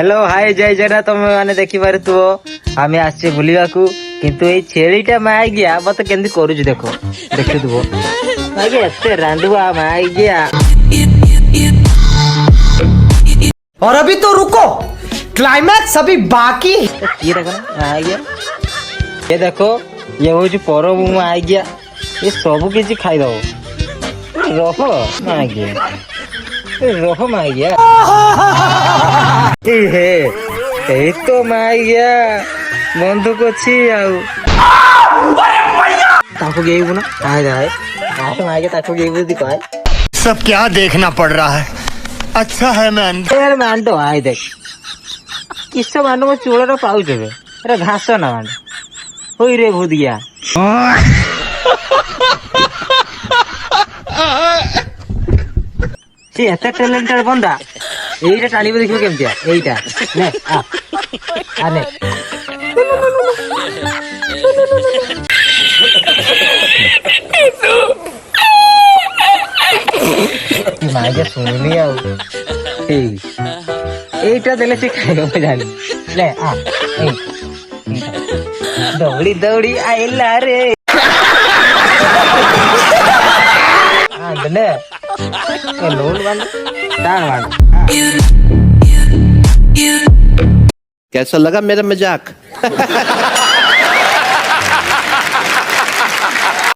Hello hi जय जगन्नाथ तुम मैंने देखी पारुथ्व आम आसे बुलवाकू किंतु ये छेलीटा माई गया मत केमती करूछु देखो देखुथ्व आगे एते रांधुआ माई गया। और अभी तो रुको, क्लाइमैक्स अभी बाकी। ये देखो ना आ गया, ये देखो ये हूँ परब आई गया, ये सब किसी खाईदब रह माई गया रह माई गया हे तो माई गया बंधुक अच्छी ताको गेबू ना आए आए आए माई गया ताको गेबू दी कहे सब क्या देखना पड़ रहा है। अच्छा है मैं यार मान तो आए देख किस मांडो में चूड़ा पाऊ जबे अरे घास ना मांड होई रे भूत गया सी एते टैलेंटेड बंदा एइटा टालिबो देखिबो केमतिया एइटा ने आ ने मागे सुनिनी आउ एइटा देले से खाइबो जानी ले आ दौड़ी दौड़ी आइला रे आंदने लोन वाला डाल वाला कैसा लगा मेरा मजाक?